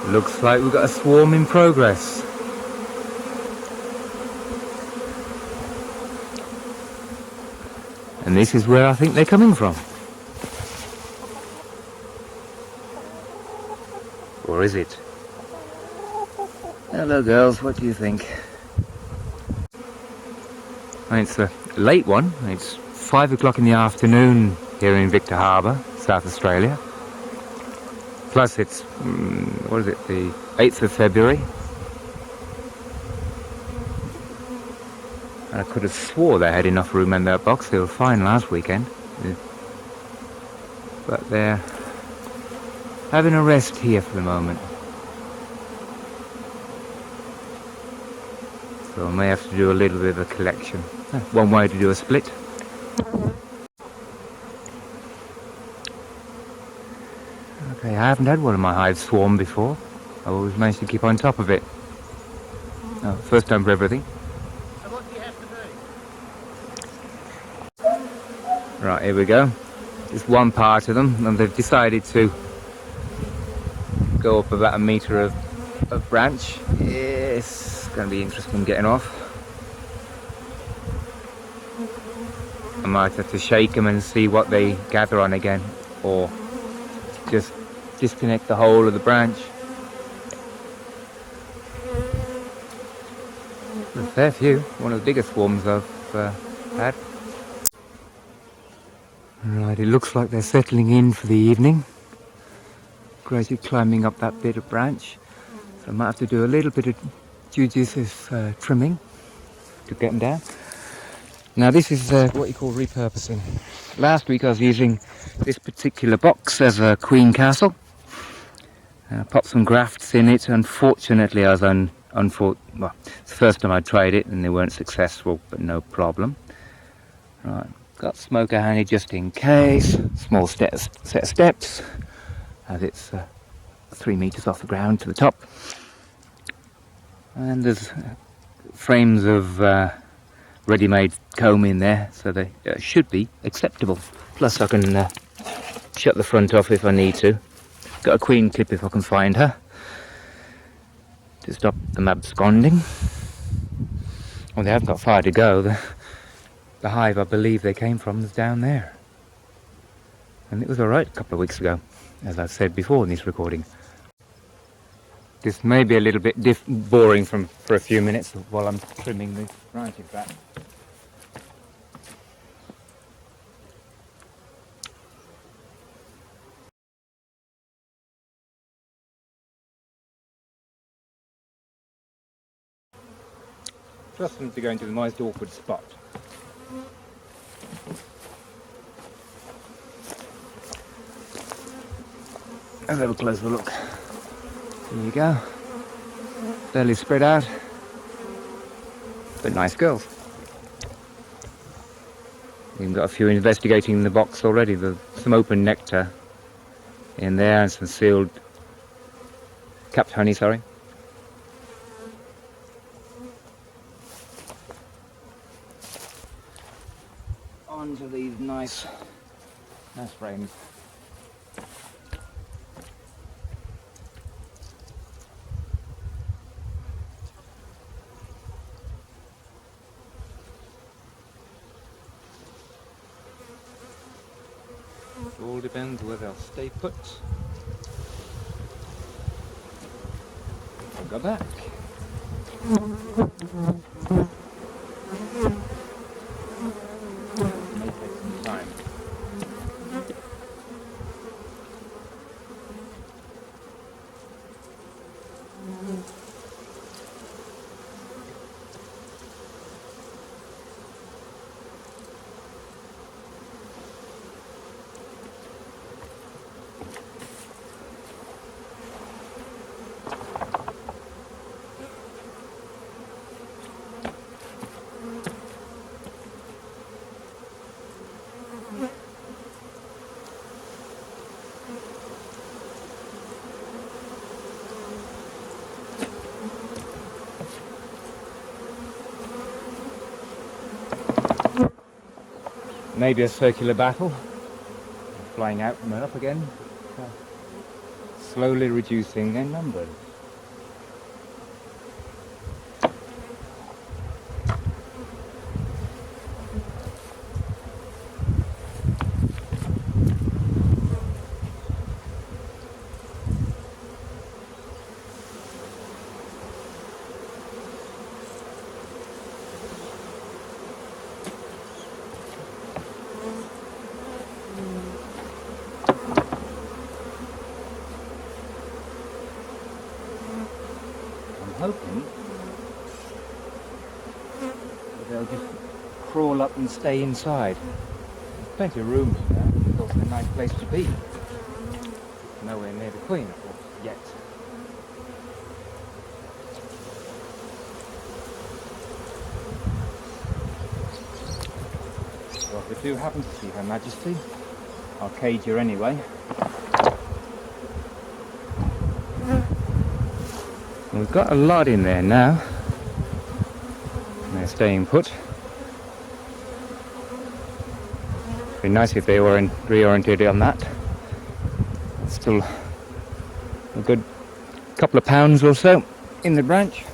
Looks like we've got a swarm in progress. And this is where I think they're coming from. Or is it? Hello girls, what do you think? It's a late one. It's 5 o'clock in the afternoon here in Victor Harbour, South Australia. Plus it's, what is it, the 8th of February. I could have swore they had enough room in that box. They were fine last weekend. But they're having a rest here for the moment. So I may have to do a little bit of a collection. One way to do a split. Okay, I haven't had one of my hives swarm before. I always managed to keep on top of it. Oh, first time for everything. So what do you have to do? Right, here we go. Just one part of them, and they've decided to go up about a metre of branch. It's going to be interesting getting off. I might have to shake them and see what they gather on again, or just disconnect the whole of the branch. A fair few, one of the biggest swarms I've had. Right, it looks like they're settling in for the evening. Gradually climbing up that bit of branch. So I might have to do a little bit of judicious trimming to get them down. Now this is what you call repurposing. Last week I was using this particular box as a queen castle. Popped some grafts in it. Unfortunately I was well, it's the first time I tried it and they weren't successful, but no problem. Right, got smoker handy just in case. Small set of steps, as it's 3 meters off the ground to the top. And there's frames of ready-made comb in there, so they should be acceptable. Plus I can shut the front off if I need to. Got a queen clip if I can find her, to stop them absconding. Well, they haven't got far to go. The hive I believe they came from is down there. And it was alright a couple of weeks ago, as I've said before in this recording. This may be a little bit boring for a few minutes while I'm trimming the branches back. Trust them to go into the most awkward spot. Let's have a closer look. There you go. Fairly spread out. But nice girls. We've got a few investigating the box already. There's some open nectar in there and some sealed capped honey, sorry. Onto these nice frames. It all depends whether they'll stay put. I'll go back. May take some time. Maybe a circular battle. Flying out and then up again. slowly reducing in numbers. I'm hoping that they'll just crawl up and stay inside. There's plenty of room in there. It's also a nice place to be. Nowhere near the queen, of course, yet. Well, if we do happen to see Her Majesty, I'll cage her anyway. And we've got a lot in there now. They're staying put. Be nice if they were reoriented on that. Still a good couple of pounds or so in the branch.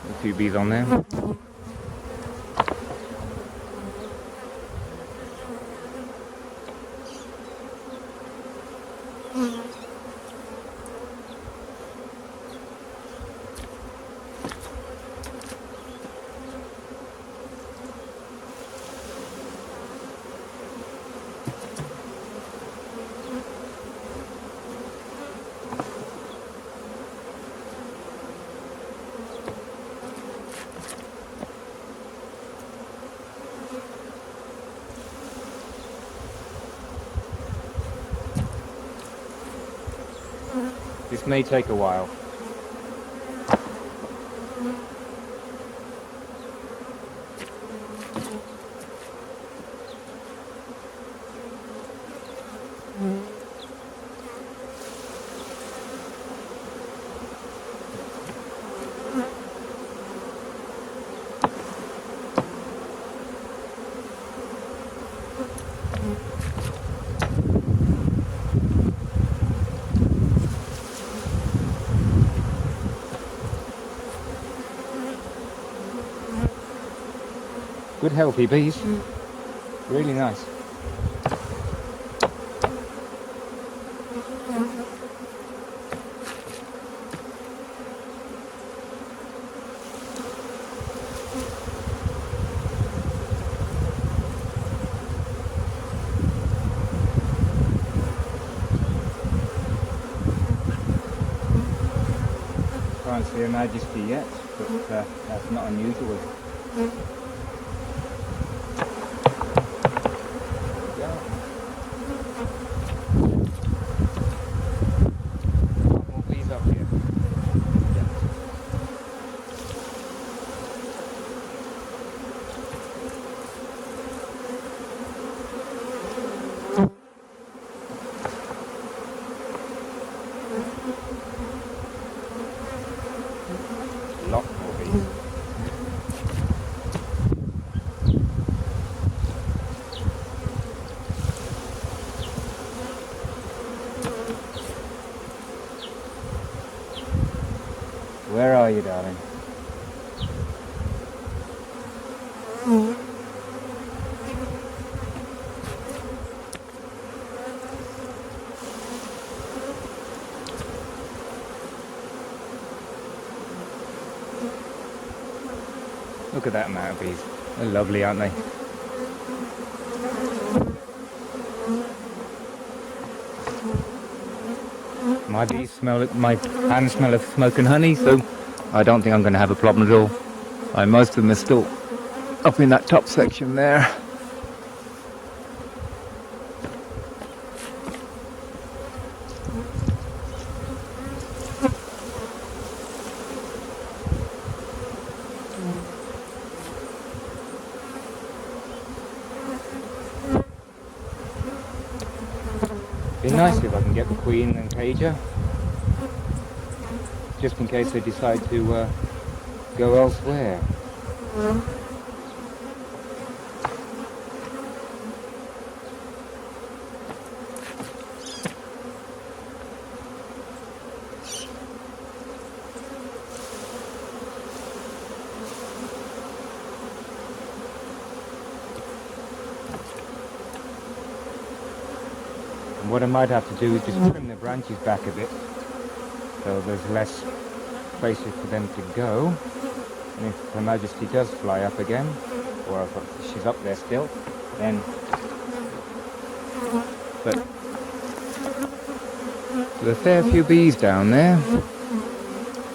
A few bees on there. This may take a while. Good healthy bees. Really nice. Can't see Her Majesty yet, but that's not unusual. More bees up here. Lot more bees. Where are you, darling? Look at that amount of bees. They're lovely, aren't they? My bees smell it, my hands smell of smoke and honey, so I don't think I'm going to have a problem at all. And most of them are still up in that top section there. Be nice if I can get the queen and cage her, just in case they decide to go elsewhere. And what I might have to do is just trim the branches back a bit, so there's less places for them to go. And if Her Majesty does fly up again, or if she's up there still, then... But there's a fair few bees down there, and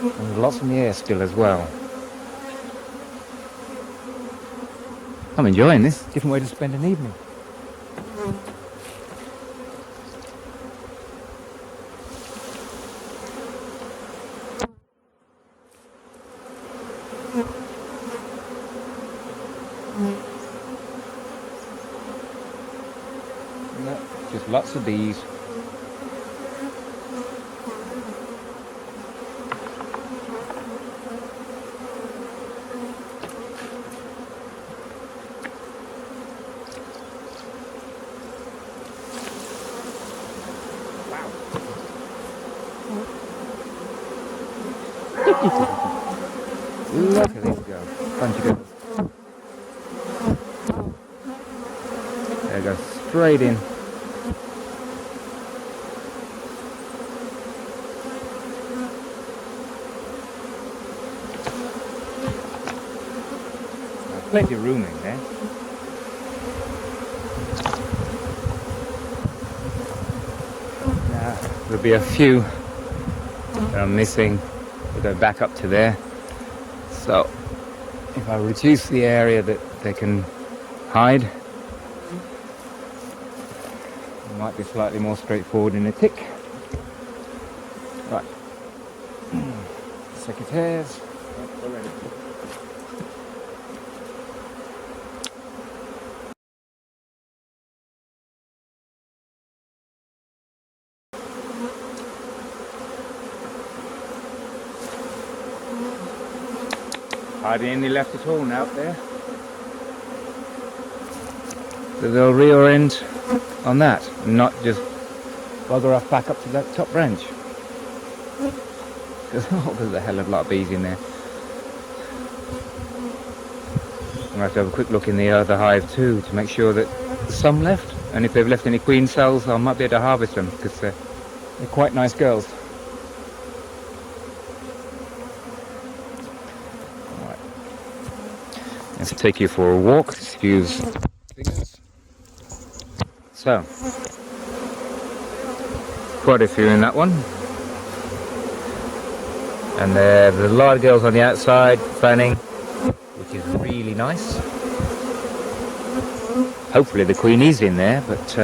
there's lots in the air still as well. I'm enjoying this. Different way to spend an evening. No, just lots of bees. Look at these go. Bunch of girls. There it goes, straight in. Plenty of room in there. Now, there'll be a few that I'm missing. We'll go back up to there. So, if I reduce the area that they can hide, it might be slightly more straightforward in a tick. Right. Secretaires. We're ready. Hardly any left at all now up there. So they'll reorient on that, and not just bugger off back up to that top branch. There's a hell of a lot of bees in there. I'm going to have to have a quick look in the other hive too, to make sure that there's some left, and if they've left any queen cells I might be able to harvest them, because they're quite nice girls. Let's take you for a walk. Excuse fingers. So, quite a few in that one. And there's a lot of girls on the outside fanning, which is really nice. Hopefully the queen is in there, but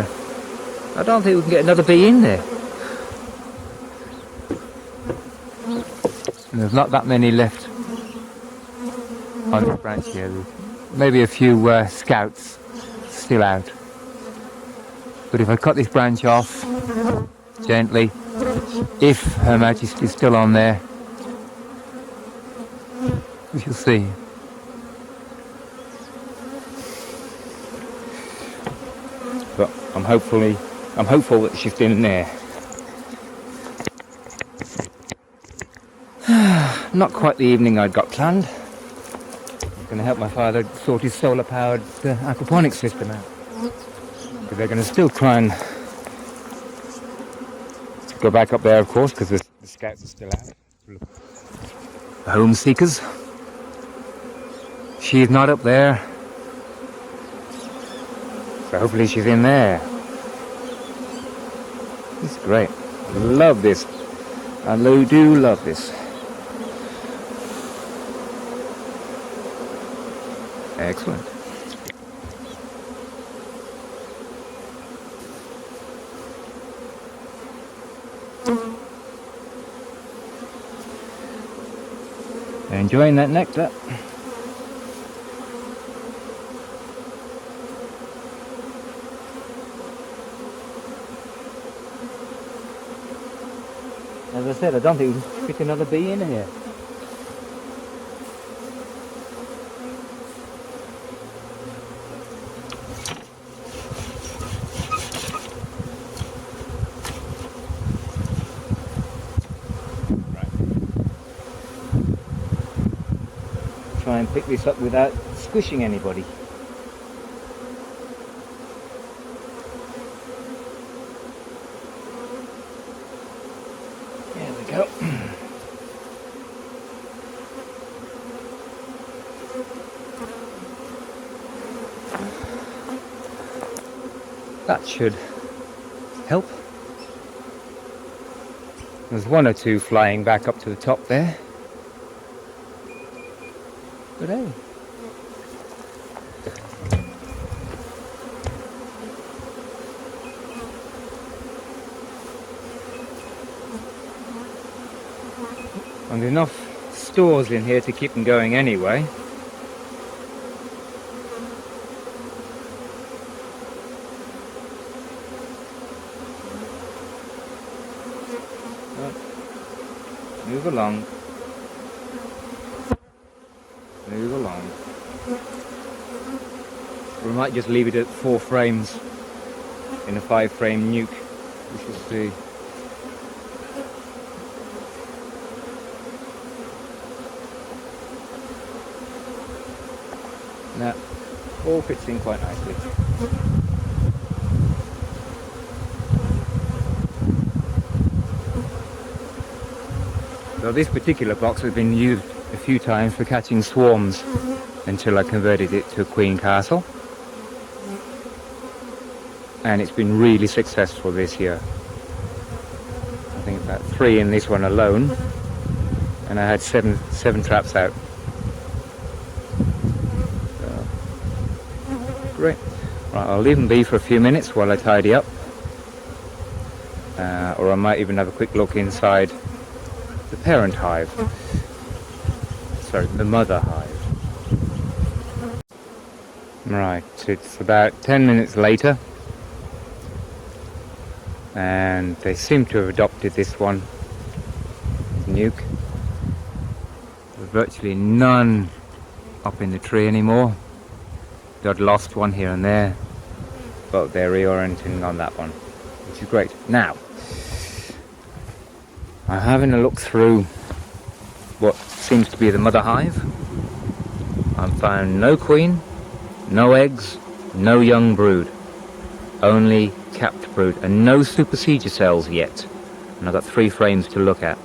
I don't think we can get another bee in there. And there's not that many left on this branch here. Maybe a few scouts still out. But if I cut this branch off gently, if Her Majesty's still on there, we shall see. But I'm hopeful that she's still in there. Not quite the evening I'd got planned. Going to help my father sort his solar-powered aquaponics system out. But they're going to still try and go back up there, of course, because the scouts are still out. The home seekers. She's not up there, so hopefully she's in there. This is great. I love this. I do love this. Excellent. Enjoying that nectar. said, I don't think we can fit another bee in here. Try and pick this up without squishing anybody. There we go. That should help. There's one or two flying back up to the top there. But hey. And enough stores in here to keep them going anyway. Move along. Move along. We might just leave it at 4 frames in a 5-frame nuke. We shall see. That all fits in quite nicely. So this particular box has been used a few times for catching swarms until I converted it to a queen castle, and it's been really successful this year. I think about 3 in this one alone, and I had seven traps out. So, great. Right, I'll leave them be for a few minutes while I tidy up, or I might even have a quick look inside the parent hive. Sorry, the mother hive. Right, it's about 10 minutes later, and they seem to have adopted this one, nuke. There's virtually none up in the tree anymore. Got lost one here and there, but they're reorienting on that one, which is great. Now, I'm having a look through what seems to be the mother hive. I've found no queen, no eggs, no young brood, only capped brood, and no supersedure cells yet. And I've got 3 frames to look at.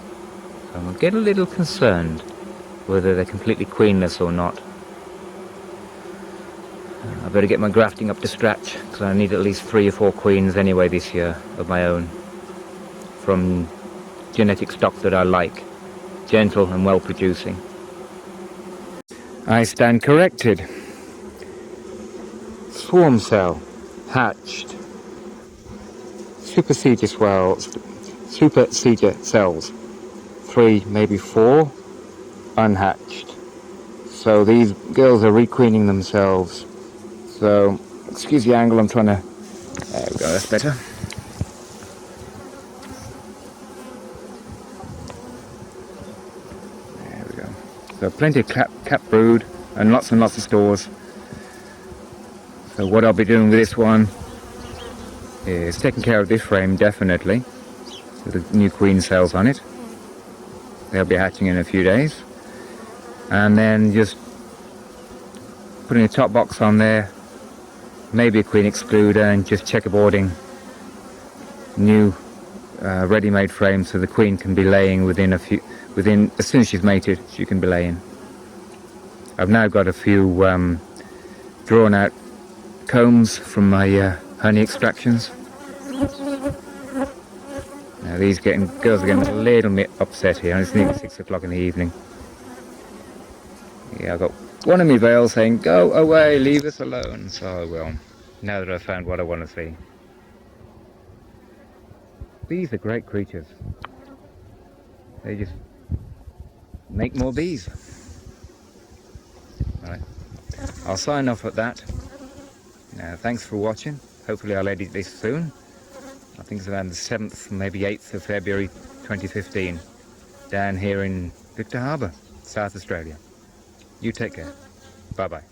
So I'm getting a little concerned whether they're completely queenless or not. I better get my grafting up to scratch, because I need at least 3 or 4 queens anyway this year of my own, from genetic stock that I like, gentle and well producing. I stand corrected. Swarm cell hatched. Supersedure cells 3, maybe 4 unhatched. So these girls are requeening themselves. So excuse the angle, I'm trying to, there we go, that's better. There we go. So plenty of cap brood and lots of stores. So what I'll be doing with this one is taking care of this frame definitely, with the new queen cells on it. They'll be hatching in a few days, and then just putting a top box on there, maybe a queen excluder, and just checkerboarding new ready-made frames so the queen can be laying within as soon as she's mated, she can be laying. I've now got a few drawn out combs from my honey extractions. Now these girls are getting a little bit upset here, and it's nearly 6 o'clock in the evening. Yeah, I've got one of my veils saying, "Go away, leave us alone." So I will, now that I've found what I want to see. Bees are great creatures. They just make more bees. Right, I'll sign off at that. Thanks for watching. Hopefully I'll edit this soon. I think it's around the 7th, maybe 8th of February 2015. down here in Victor Harbour, South Australia. You take care. Bye bye.